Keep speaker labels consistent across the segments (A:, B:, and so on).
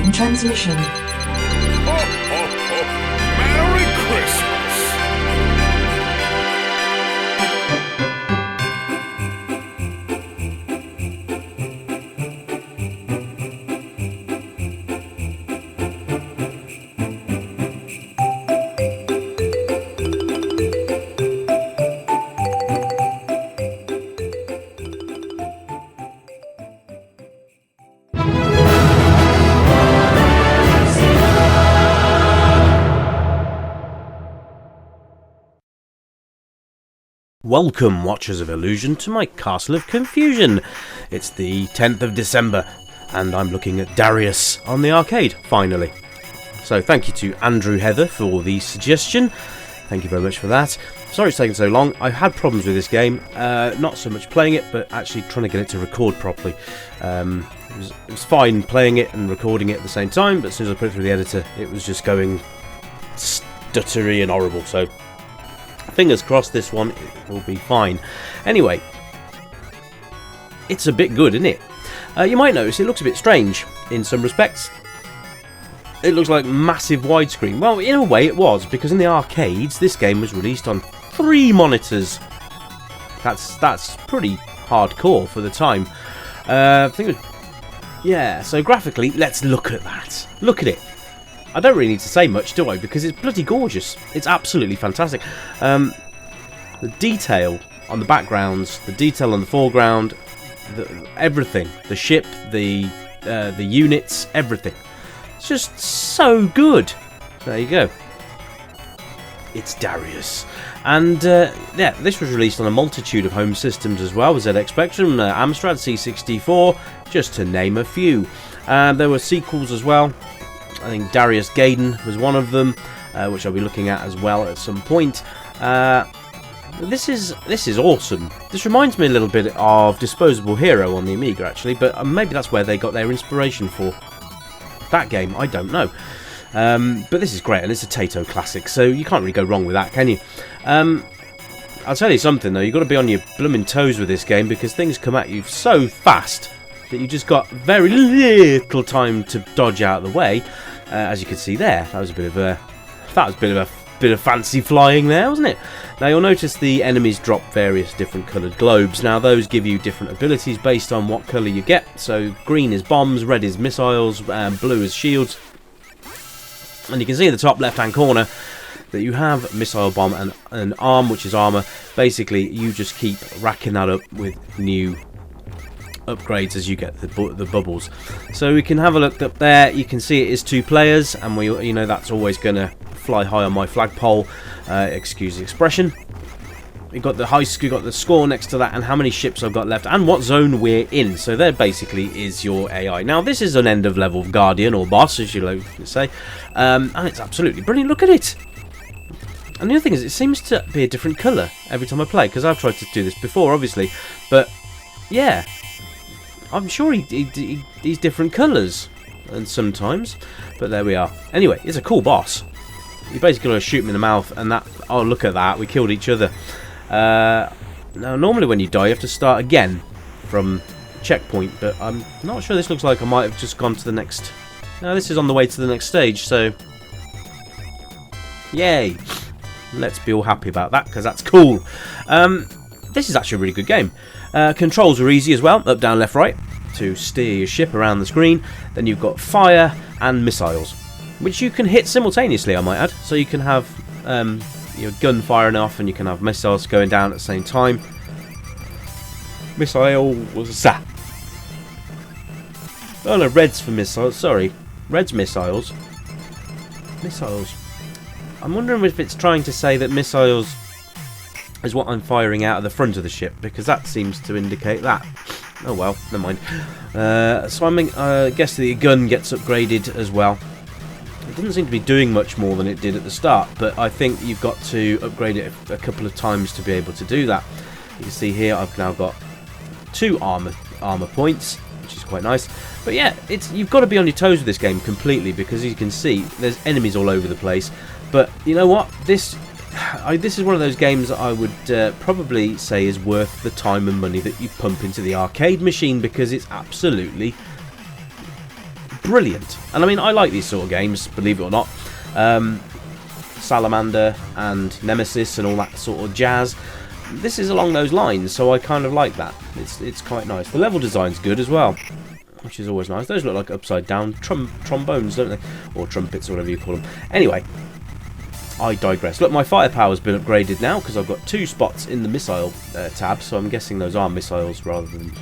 A: Starting transmission.
B: Ho, ho, ho. Merry Christmas!
C: Welcome, Watchers of Illusion, to my Castle of Confusion. It's the 10th of December, and I'm looking at Darius on the arcade, finally. So thank you to Andrew Heather for the suggestion. Thank you very much for that. Sorry it's taken so long. I've had problems with this game, not so much playing it, but actually trying to get it to record properly. It was fine playing it and recording it at the same time, but as soon as I put it through the editor, it was just going stuttery and horrible, so fingers crossed this one will be fine. Anyway, it's a bit good, isn't it? You might notice it looks a bit strange in some respects. It looks like massive widescreen. Well, in a way it was, because in the arcades this game was released on 3 monitors. That's pretty hardcore for the time. I think it was, yeah, so graphically, let's look at that. Look at it. I don't really need to say much, do I? Because it's bloody gorgeous. It's absolutely fantastic. The detail on the backgrounds, the detail on the foreground, everything. The ship, the units, everything. It's just so good. There you go. It's Darius. And yeah, this was released on a multitude of home systems as well. ZX Spectrum, Amstrad, C64, just to name a few. There were sequels as well. I think Darius Gaiden was one of them, which I'll be looking at as well at some point. This is awesome. This reminds me a little bit of Disposable Hero on the Amiga, actually, but maybe that's where they got their inspiration for that game. I don't know. But this is great, and it's a Taito classic, so you can't really go wrong with that, can you? I'll tell you something, though. You've got to be on your blooming toes with this game, because things come at you so fast that you just got very little time to dodge out of the way. As you can see there, that was a bit of fancy flying there, wasn't it? Now you'll notice the enemies drop various different coloured globes. Now those give you different abilities based on what colour you get. So green is bombs, red is missiles, blue is shields. And you can see in the top left hand corner that you have missile bomb and an arm, which is armour. Basically you just keep racking that up with new upgrades as you get the bubbles. So we can have a look up there. You can see it is 2 players, and you know that's always going to fly high on my flagpole. Excuse the expression. We've got the got the score next to that, and how many ships I've got left, and what zone we're in. So there basically is your AI. Now this is an end of level guardian or boss, as you like to say, and it's absolutely brilliant. Look at it. And the other thing is, it seems to be a different colour every time I play, because I've tried to do this before, obviously, but yeah. I'm sure he's different colours, and sometimes, but there we are. Anyway, it's a cool boss. You basically got to shoot him in the mouth, and that. Oh, look at that! We killed each other. Now, normally when you die, you have to start again from checkpoint, but I'm not sure. This looks like I might have just gone to the next. No, this is on the way to the next stage. So, yay! Let's be all happy about that, because that's cool. This is actually a really good game. Controls are easy as well, up, down, left, right, to steer your ship around the screen. Then you've got fire and missiles, which you can hit simultaneously, I might add. So you can have your gun firing off, and you can have missiles going down at the same time. Missiles. Oh no, red's for missiles, sorry. Red's missiles. Missiles. I'm wondering if it's trying to say that missiles is what I'm firing out of the front of the ship, because that seems to indicate that. Oh well, never mind. So I guess the gun gets upgraded as well. It doesn't seem to be doing much more than it did at the start, but I think you've got to upgrade it a couple of times to be able to do that. You can see here I've now got 2 armor points, which is quite nice. But yeah, you've got to be on your toes with this game completely, because as you can see, there's enemies all over the place. But you know what? This is one of those games that I would probably say is worth the time and money that you pump into the arcade machine, because it's absolutely brilliant. And I mean, I like these sort of games, believe it or not. Salamander and Nemesis and all that sort of jazz. This is along those lines, so I kind of like that. It's quite nice. The level design's good as well, which is always nice. Those look like upside down trombones, don't they? Or trumpets, or whatever you call them. Anyway, I digress. Look, my firepower's been upgraded now because I've got 2 spots in the missile tab, so I'm guessing those are missiles rather than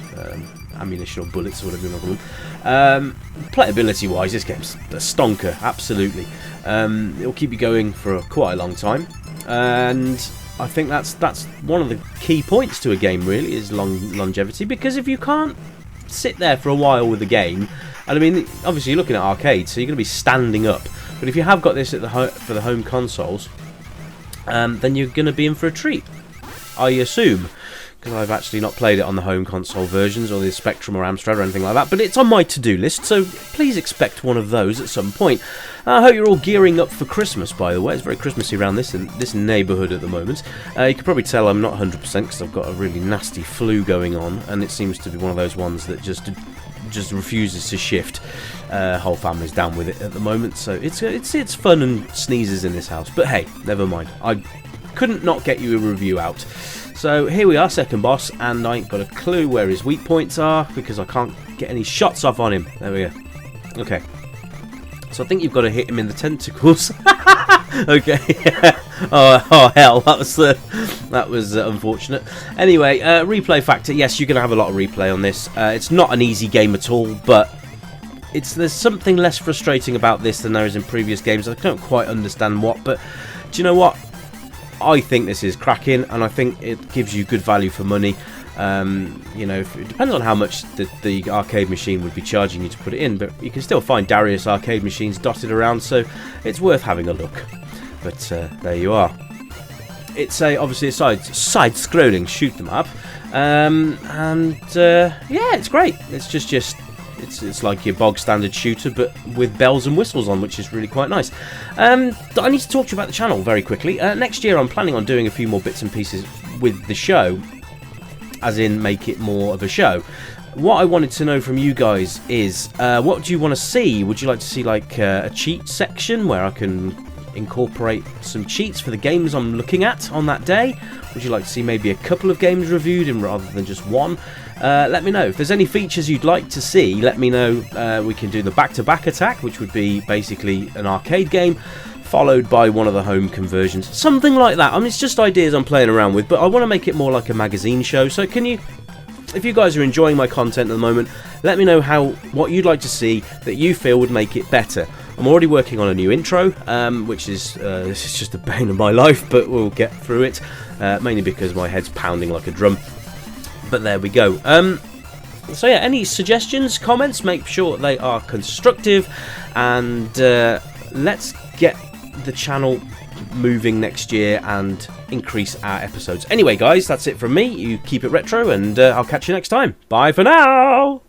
C: ammunition or bullets or whatever you want to call them. Playability-wise, this game's a stonker, absolutely. It'll keep you going for quite a long time, and I think that's one of the key points to a game, really, is longevity, because if you can't sit there for a while with a game, and I mean, obviously you're looking at arcades, so you're going to be standing up, but if you have got this at for the home consoles, then you're going to be in for a treat, I assume, because I've actually not played it on the home console versions or the Spectrum or Amstrad or anything like that, but it's on my to-do list, so please expect one of those at some point. I hope you're all gearing up for Christmas, by the way. It's very Christmassy around this neighbourhood at the moment. You can probably tell I'm not 100% because I've got a really nasty flu going on, and it seems to be one of those ones that just refuses to shift. Whole family's down with it at the moment, so it's fun and sneezes in this house. But hey, never mind. I couldn't not get you a review out. So here we are, second boss, and I ain't got a clue where his weak points are because I can't get any shots off on him. There we go. Okay. So I think you've got to hit him in the tentacles. Okay. Oh hell, that was unfortunate. Anyway, replay factor. Yes, you're going to have a lot of replay on this. It's not an easy game at all, but there's something less frustrating about this than there is in previous games. I don't quite understand what, but do you know what? I think this is cracking, and I think it gives you good value for money. You know, it depends on how much the arcade machine would be charging you to put it in, but you can still find Darius arcade machines dotted around, so it's worth having a look. But there you are. It's obviously a side-scrolling shoot 'em up, and yeah, it's great. It's just it's like your bog standard shooter, but with bells and whistles on, which is really quite nice. I need to talk to you about the channel very quickly. Next year I'm planning on doing a few more bits and pieces with the show, as in make it more of a show. What I wanted to know from you guys is, what do you want to see? Would you like to see like a cheat section where I can incorporate some cheats for the games I'm looking at on that day? Would you like to see maybe a couple of games reviewed rather than just one? Let me know. If there's any features you'd like to see, let me know. We can do the back-to-back attack, which would be basically an arcade game, followed by one of the home conversions. Something like that. I mean, it's just ideas I'm playing around with, but I want to make it more like a magazine show. So can you, if you guys are enjoying my content at the moment, let me know what you'd like to see that you feel would make it better. I'm already working on a new intro, which is this is just a bane of my life, but we'll get through it, mainly because my head's pounding like a drum. But there we go. So yeah, any suggestions, comments, make sure they are constructive, and let's get the channel moving next year and increase our episodes. Anyway guys, that's it from me. You keep it retro, and I'll catch you next time. Bye for now.